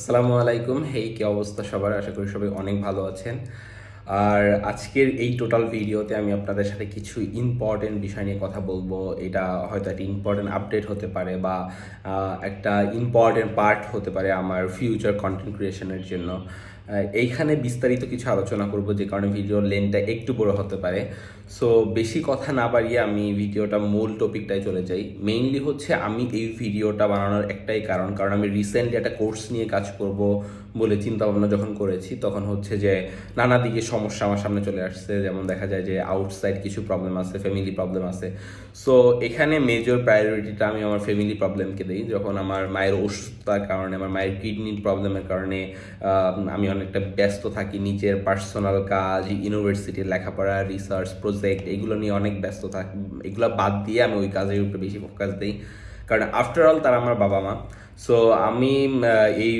আসসালামু আলাইকুম। কি অবস্থা সবার? আশা করি সবাই অনেক ভালো আছেন। আর আজকের এই টোটাল ভিডিওতে আমি আপনাদের সাথে কিছু ইম্পর্টেন্ট বিষয় নিয়ে কথা বলবো। এটা হয়তো একটা ইম্পর্টেন্ট আপডেট হতে পারে বা একটা ইম্পর্টেন্ট পার্ট হতে পারে আমার ফিউচার কন্টেন্ট ক্রিয়েশনের জন্য। এইখানে বিস্তারিত কিছু আলোচনা করব, যে কারণে ভিডিওর লেন্থটা একটু বড় হতে পারে। সো বেশি কথা না বাড়িয়ে আমি ভিডিওটা মূল টপিকটায় চলে যাই। মেইনলি হচ্ছে আমি এই ভিডিওটা বানানোর একটাই কারণ আমি রিসেন্টলি একটা কোর্স নিয়ে কাজ করব বলে চিন্তা ভাবনা যখন করেছি, তখন হচ্ছে যে নানা দিকে সমস্যা আমার সামনে চলে আসছে। যেমন দেখা যায় যে আউটসাইড কিছু প্রবলেম আছে, ফ্যামিলি প্রবলেম আছে। সো এখানে মেজর প্রায়োরিটিটা আমি আমার ফ্যামিলি প্রবলেমকে দিই। যখন আমার মায়ের অসুস্থতার কারণে, আমার মায়ের কিডনির প্রবলেমের কারণে আমি অনেকটা ব্যস্ত থাকি, নিজের পার্সোনাল কাজ, ইউনিভার্সিটির লেখাপড়া, রিসার্চ প্রজেক্ট, এগুলো নিয়ে অনেক ব্যস্ত থাকি। এগুলো বাদ দিয়ে আমি ওই কাজের উপরে বেশি ফোকাস দিই, কারণ আফটার অল তারা আমার বাবা মা। সো আমি এই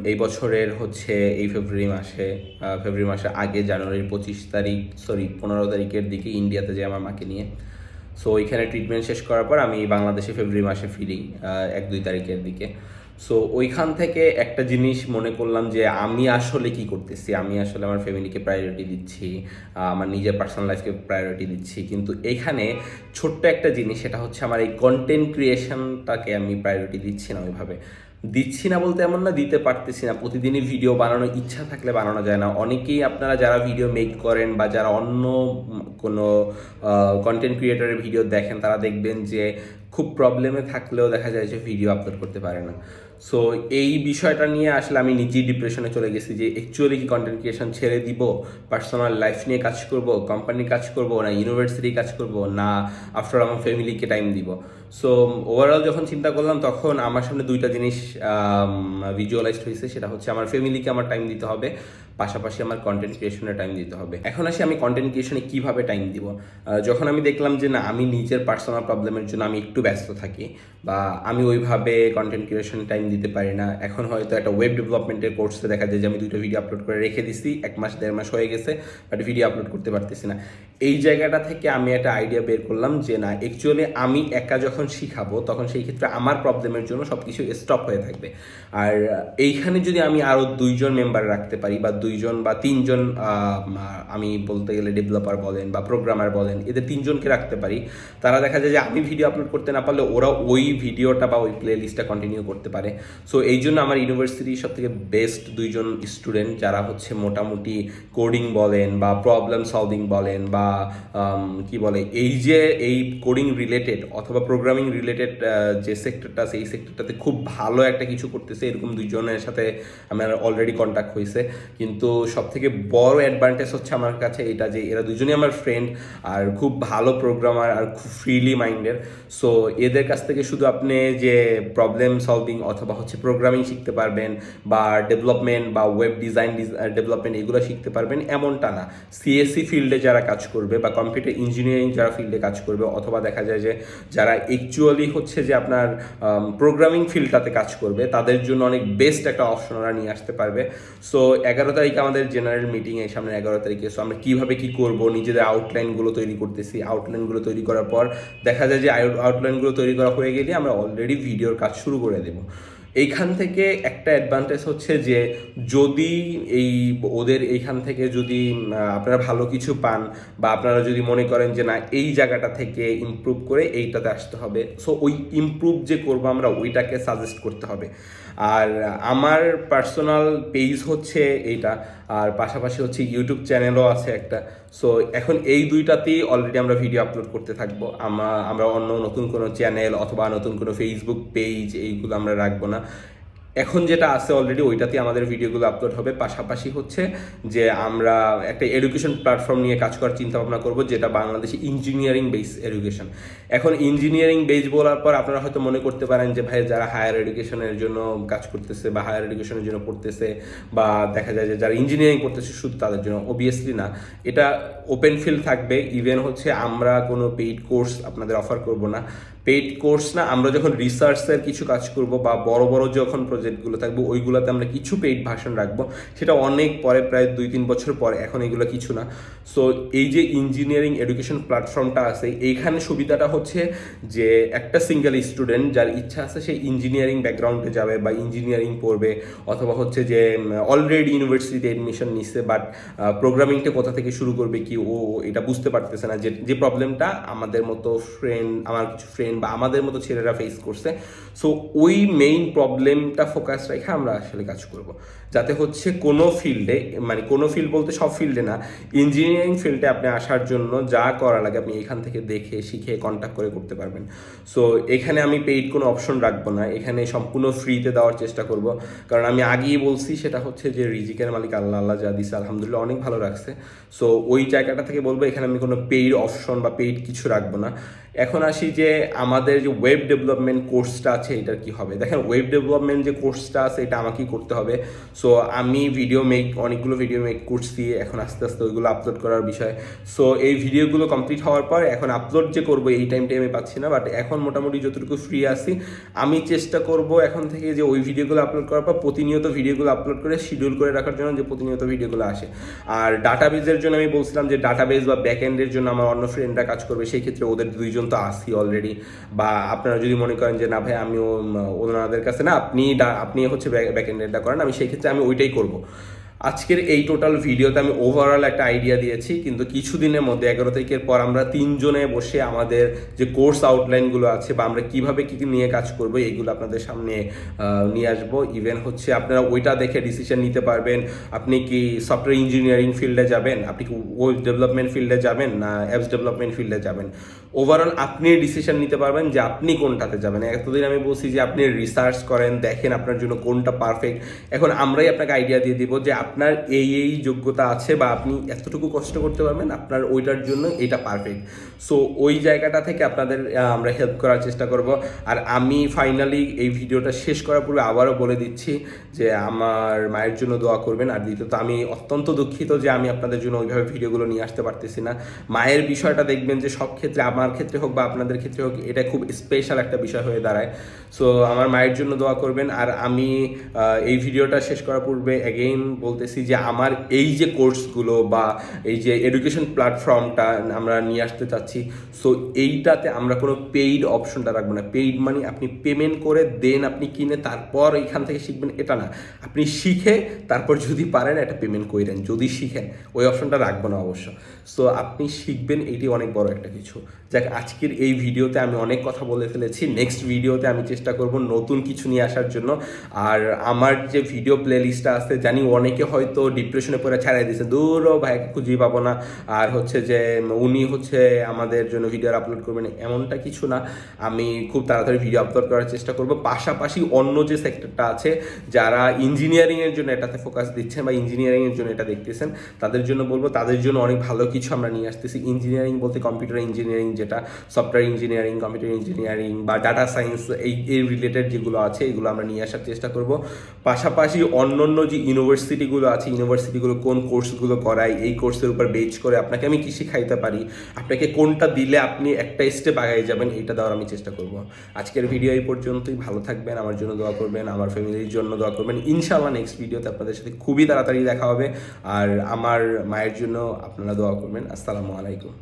এই বছরের হচ্ছে এই ফেব্রুয়ারি মাসে আগে জানুয়ারির 15 তারিখের দিকে ইন্ডিয়াতে যাই আমার মাকে নিয়ে। সো ওইখানে ট্রিটমেন্ট শেষ করার পর আমি বাংলাদেশে ফেব্রুয়ারি মাসে ফিরি 1-2 তারিখের দিকে। সো ওইখান থেকে একটা জিনিস মনে করলাম যে আমি আসলে কি করতেছি। আমি আসলে আমার ফ্যামিলিকে প্রায়োরিটি দিচ্ছি, আমার নিজের পার্সোনাল লাইফকে প্রায়োরিটি দিচ্ছি, কিন্তু এখানে ছোট্ট একটা জিনিস, সেটা হচ্ছে আমার এই কন্টেন্ট ক্রিয়েশনটাকে আমি প্রায়োরিটি দিচ্ছি না। ওইভাবে দিচ্ছি না বলতে এমন না, দিতে পারতেছি না। প্রতিদিনই ভিডিও বানানোর ইচ্ছা থাকলে বানানো যায় না। অনেকেই আপনারা যারা ভিডিও মেক করেন বা যারা অন্য কোনো কন্টেন্ট ক্রিয়েটরের ভিডিও দেখেন, তারা দেখবেন যে খুব প্রবলেমে থাকলেও দেখা যায় যে ভিডিও আপলোড করতে পারে না। সো এই বিষয়টা নিয়ে আসলে আমি নিজেই ডিপ্রেশনে চলে গেছি যে অ্যাকচুয়ালি কি কন্টেন্ট ক্রিয়েশন ছেড়ে দিব, পার্সোনাল লাইফ নিয়ে কাজ করব, কোম্পানির কাজ করব, না ইউনিভার্সিটি কাজ করব, না আফটার আমার ফ্যামিলিকে টাইম দিব। সো ওভারঅল যখন চিন্তা করলাম, তখন আমার সামনে দুইটা জিনিস ভিজুয়ালাইজড হয়েছে। সেটা হচ্ছে আমার ফ্যামিলিকে আমার টাইম দিতে হবে, পাশাপাশি আমার কন্টেন্ট ক্রিয়েশনে টাইম দিতে হবে। এখন আসি আমি কন্টেন্ট ক্রিয়েশনে কীভাবে টাইম দিব। যখন আমি দেখলাম যে না, আমি নিজের পার্সোনাল প্রবলেমের জন্য আমি একটু ব্যস্ত থাকি বা আমি ওইভাবে কন্টেন্ট ক্রিয়েশনে টাইম দিতে পারি না। এখন হয়তো একটা ওয়েব ডেভেলপমেন্টের কোর্সে দেখা যায় যে আমি 2টা ভিডিও আপলোড করে রেখে দিছি, 1-1.5 মাস হয়ে গেছে, বাট ভিডিও আপলোড করতে পারতেছি না। এই জায়গাটা থেকে আমি একটা আইডিয়া বের করলাম যে না, অ্যাকচুয়ালি আমি একা যখন শিখাবো, তখন সেই ক্ষেত্রে আমার প্রবলেমের জন্য সব কিছু স্টপ হয়ে থাকবে। আর এইখানে যদি আমি আরও 2জন মেম্বার রাখতে পারি, বা 2জন বা 3জন, আমি বলতে গেলে ডেভেলপার বলেন বা প্রোগ্রামার বলেন, এদের 3জনকে রাখতে পারি, তারা দেখা যায় যে আমি ভিডিও আপলোড করতে না পারলে ওরা ওই ভিডিওটা বা ওই প্লে লিস্টটা কন্টিনিউ করতে পারে। সো এই জন্য আমার ইউনিভার্সিটির সব থেকে বেস্ট 2জন স্টুডেন্ট, যারা হচ্ছে মোটামুটি কোডিং বলেন বা প্রবলেম সলভিং বলেন বা কি বলে, এই কোডিং রিলেটেড অথবা প্রোগ্রামিং রিলেটেড যে সেক্টরটা আছে, এই সেক্টরটাতে খুব ভালো একটা কিছু করতেছে, এরকম 2জনের সাথে আমার অলরেডি কন্ট্যাক্ট হয়েছে। কিন্তু সব থেকে বড় অ্যাডভান্টেজ হচ্ছে আমার কাছে এটা যে এরা 2জনই আমার ফ্রেন্ড, আর খুব ভালো প্রোগ্রামার, আর খুব ফ্রিলি মাইন্ডেড। সো এদের কাছ থেকে শুধু আপনি যে প্রবলেম সলভিং অথবা হচ্ছে প্রোগ্রামিং শিখতে পারবেন, বা ডেভেলপমেন্ট বা ওয়েব ডিজাইন ডেভেলপমেন্ট এগুলো শিখতে পারবেন এমনটা না। সিএসসি ফিল্ডে যারা কাজ করবে বা কম্পিউটার ইঞ্জিনিয়ারিং যারা ফিল্ডে কাজ করবে, অথবা দেখা যায় যে যারা অ্যাকচুয়ালি হচ্ছে যে আপনার প্রোগ্রামিং ফিল্ডটাতে কাজ করবে, তাদের জন্য অনেক বেস্ট একটা অপশন ওরা নিয়ে আসতে পারবে। সো 11 তারিখে আমাদের জেনারেল মিটিং, এই সামনে 11 তারিখে। সো আমরা কীভাবে কী করবো, নিজেদের আউটলাইনগুলো তৈরি করতেছি। আউটলাইনগুলো তৈরি করার পর দেখা যায় যে আউটলাইনগুলো তৈরি করা হয়ে গেলে আমরা অলরেডি ভিডিওর কাজ শুরু করে দেবো। এইখান থেকে একটা অ্যাডভান্টেজ হচ্ছে যে যদি ওদের এইখান থেকে যদি আপনারা ভালো কিছু পান, বা আপনারা যদি মনে করেন যে না, এই জায়গাটা থেকে ইমপ্রুভ করে এইটাতে আসতে হবে, সো ওই ইমপ্রুভ যে করবো আমরা, ওইটাকে সাজেস্ট করতে হবে। আর আমার পার্সোনাল পেজ হচ্ছে এইটা, আর পাশাপাশি হচ্ছে ইউটিউব চ্যানেলও আছে একটা। সো এখন এই 2টাতেই অলরেডি আমরা ভিডিও আপলোড করতে থাকবো। আমরা অন্য নতুন কোনো চ্যানেল অথবা নতুন কোনো ফেসবুক পেজ এইগুলো আমরা রাখবো না। এখন যেটা আছে অলরেডি ওইটাতে আমাদের ভিডিওগুলো আপলোড হবে। পাশাপাশি হচ্ছে যে আমরা একটা এডুকেশন প্ল্যাটফর্ম নিয়ে কাজ করার চিন্তা ভাবনা করবো, যেটা বাংলাদেশে ইঞ্জিনিয়ারিং বেস এডুকেশন। এখন ইঞ্জিনিয়ারিং বেস বলার পর আপনারা হয়তো মনে করতে পারেন যে ভাই, যারা হায়ার এডুকেশনের জন্য কাজ করতেছে বা হায়ার এডুকেশনের জন্য পড়তেছে, বা দেখা যায় যে যারা ইঞ্জিনিয়ারিং করতেছে শুধু তাদের জন্য, অবভিয়াসলি না। এটা ওপেন ফিল্ড থাকবে। ইভেন হচ্ছে আমরা কোনো পেইড কোর্স আপনাদের অফার করব না। পেইড কোর্স না, আমরা যখন রিসার্চের কিছু কাজ করব বা বড় বড় যখন প্রজেক্টগুলো থাকবে ওইগুলোতে আমরা কিছু পেইড ভার্সন রাখবো, সেটা অনেক পরে, প্রায় 2-3 বছর পরে, এখন এগুলো কিছু না। সো এই যে ইঞ্জিনিয়ারিং এডুকেশন প্ল্যাটফর্মটা আছে, এইখানে সুবিধাটা হচ্ছে যে একটা সিঙ্গেল স্টুডেন্ট যার ইচ্ছা আছে সেই ইঞ্জিনিয়ারিং ব্যাকগ্রাউন্ডে যাবে বা ইঞ্জিনিয়ারিং পড়বে, অথবা হচ্ছে যে অলরেডি ইউনিভার্সিটিতে এডমিশন নিচ্ছে বাট প্রোগ্রামিংটা কোথা থেকে শুরু করবে কি ও এটা বুঝতে পারতেছে না, যে প্রবলেমটা আমাদের মতো আমার কিছু ফ্রেন্ড বা আমাদের মতো ছেলেরা ফেস করছে। সো ওই মেইন প্রবলেমটা ফোকাস রেখে আমরা আসলে কাজ করব, যাতে হচ্ছে কোনো ফিল্ডে, মানে কোনো ফিল্ড বলতে সব ফিল্ডে না, ইঞ্জিনিয়ারিং ফিল্ডে আপনি আসার জন্য যা করা লাগে আপনি এখান থেকে দেখে শিখে কন্ট্যাক্ট করে করতে পারবেন। সো এখানে আমি পেইড কোনো অপশন রাখবো না, এখানে সম্পূর্ণ ফ্রিতে দেওয়ার চেষ্টা করব, কারণ আমি আগেই বলছি সেটা হচ্ছে যে রিজিকের মালিক আল্লাহ, আল্লাহ যা দিছে আলহামদুলিল্লাহ অনেক ভালো রাখছে। সো ওই জায়গাটা থেকে বলবো এখানে আমি কোনো পেইড অপশন বা পেইড কিছু রাখবো না। এখন আসি যে আমাদের যে ওয়েব ডেভেলপমেন্ট কোর্সটা আছে এটার কি হবে। দেখেন, ওয়েব ডেভেলপমেন্ট যে কোর্সটা আছে এটা আমাকেই করতে হবে। সো আমি অনেকগুলো ভিডিও মেক করছি, এখন আস্তে আস্তে ওইগুলো আপলোড করার বিষয়। সো এই ভিডিওগুলো কমপ্লিট হওয়ার পর এখন আপলোড যে করবো এই টাইমটাই আমি পাচ্ছি না, বাট এখন মোটামুটি যতটুকু ফ্রি আছি আমি চেষ্টা করব এখন থেকে যে ওই ভিডিওগুলো আপলোড করার পর প্রতিনিয়ত ভিডিওগুলো আপলোড করে শিডিউল করে রাখার জন্য, যে প্রতিনিয়ত ভিডিওগুলো আসে। আর ডাটাবেজের জন্য আমি বলছিলাম যে ডাটাবেজ বা ব্যাকএন্ডের জন্য আমার অন্য ফ্রেন্ডরা কাজ করবে, সেই ক্ষেত্রে ওদের 2জন তো আসি অলরেডি। বা আপনারা যদি মনে করেন যে না ভাই আমিও ওনাদের কাছে না, আপনি হচ্ছে ব্যাকএন্ডেরটা করেন, আমি সেই ক্ষেত্রে আমি ওইটাই করব। আজকের এই টোটাল ভিডিওতে আমি ওভারঅল একটা আইডিয়া দিয়েছি, কিন্তু কিছুদিনের মধ্যে 11 তারিখের পর আমরা 3জনে বসে আমাদের যে কোর্স আউটলাইনগুলো আছে বা আমরা কিভাবে কী কী নিয়ে কাজ করবো এইগুলো আপনাদের সামনে নিয়ে আসবো। ইভেন হচ্ছে আপনারা ওইটা দেখে ডিসিশন নিতে পারবেন, আপনি কি সফটওয়্যার ইঞ্জিনিয়ারিং ফিল্ডে যাবেন, আপনি কি ওয়েব ডেভেলপমেন্ট ফিল্ডে যাবেন না অ্যাপস ডেভেলপমেন্ট ফিল্ডে যাবেন। ওভারঅল আপনি ডিসিশন নিতে পারবেন যে আপনি কোনটাতে যাবেন। এতদিন আমি বলছি যে আপনি রিসার্চ করেন, দেখেন আপনার জন্য কোনটা পারফেক্ট। এখন আমরাই আপনাকে আইডিয়া দিয়ে দিব যে আপনার এই যোগ্যতা আছে বা আপনি এতটুকু কষ্ট করতে পারবেন, আপনার ওইটার জন্য এটা পারফেক্ট। সো ওই জায়গাটা থেকে আপনাদের আমরা হেল্প করার চেষ্টা করব। আর আমি ফাইনালি এই ভিডিওটা শেষ করার পূর্বে আবারও বলে দিচ্ছি যে আমার মায়ের জন্য দোয়া করবেন। আর দ্বিতীয়ত আমি অত্যন্ত দুঃখিত যে আমি আপনাদের জন্য ওইভাবে ভিডিওগুলো নিয়ে আসতে পারতেছি না। মায়ের বিষয়টা দেখবেন যে সব ক্ষেত্রে, আমার ক্ষেত্রে হোক বা আপনাদের ক্ষেত্রে হোক, এটা খুব স্পেশাল একটা বিষয় হয়ে দাঁড়ায়। সো আমার মায়ের জন্য দোয়া করবেন। আর আমি এই ভিডিওটা শেষ করার পূর্বে অ্যাগেইন বলতেছি যে আমার এই যে কোর্সগুলো বা এই যে এডুকেশন প্ল্যাটফর্মটা আমরা নিয়ে আসতে চাচ্ছি, সো এইটাতে আমরা কোনো পেইড অপশনটা রাখবো না। পেইড মানে আপনি পেমেন্ট করে দেন, আপনি কিনে তারপর এইখান থেকে শিখবেন, এটা না। আপনি শিখে তারপর যদি পারেন একটা পেমেন্ট করেন, যদি শিখেন, ওই অপশনটা রাখবো না অবশ্য। সো আপনি শিখবেন, এটি অনেক বড় একটা কিছু। যাক, আজকের এই ভিডিওতে আমি অনেক কথা বলে ফেলেছি। নেক্সট ভিডিওতে আমি চেষ্টা করব নতুন কিছু নিয়ে আসার জন্য। আর আমার যে ভিডিও প্লে লিস্টটা আছে, জানি অনেকে হয়তো ডিপ্রেশনে পড়ে ছাড়াই দিয়েছে, দূরও ভাইকে খুঁজেই পাবো না, আর হচ্ছে যে উনি হচ্ছে আমাদের জন্য ভিডিও আপলোড করবেন, এমনটা কিছু না। আমি খুব তাড়াতাড়ি ভিডিও আপলোড করার চেষ্টা করব। পাশাপাশি অন্য যে সেক্টরটা আছে, যারা ইঞ্জিনিয়ারিংয়ের জন্য এটাতে ফোকাস দিচ্ছেন বা ইঞ্জিনিয়ারিংয়ের জন্য এটা দেখতেছেন, তাদের জন্য বলবো তাদের জন্য অনেক ভালো কিছু আমরা নিয়ে আসতেছি। ইঞ্জিনিয়ারিং বলতে কম্পিউটার ইঞ্জিনিয়ারিং, যেটা সফটওয়্যার ইঞ্জিনিয়ারিং, কম্পিউটার ইঞ্জিনিয়ারিং বা ডাটা সায়েন্স, এই রিলেটেড যেগুলো আছে এগুলো আমরা নিয়ে আসার চেষ্টা করব। পাশাপাশি অন্য যে ইউনিভার্সিটিগুলো আছে, ইউনিভার্সিটিগুলো কোন কোর্সগুলো করায়, এই কোর্সের উপর বেচ করে আপনাকে আমি কী শিখাইতে পারি, আপনাকে কোনটা দিলে আপনি একটা স্টেপ আগায় যাবেন, এইটা দেওয়ার আমি চেষ্টা করব। আজকের ভিডিও এই পর্যন্তই। ভালো থাকবেন, আমার জন্য দোয়া করবেন, আমার ফ্যামিলির জন্য দোয়া করবেন। ইনশাআল্লাহ নেক্সট ভিডিওতে আপনাদের সাথে খুবই তাড়াতাড়ি দেখা হবে। আর আমার মায়ের জন্য আপনারা দোয়া করবেন। আসসালামু আলাইকুম।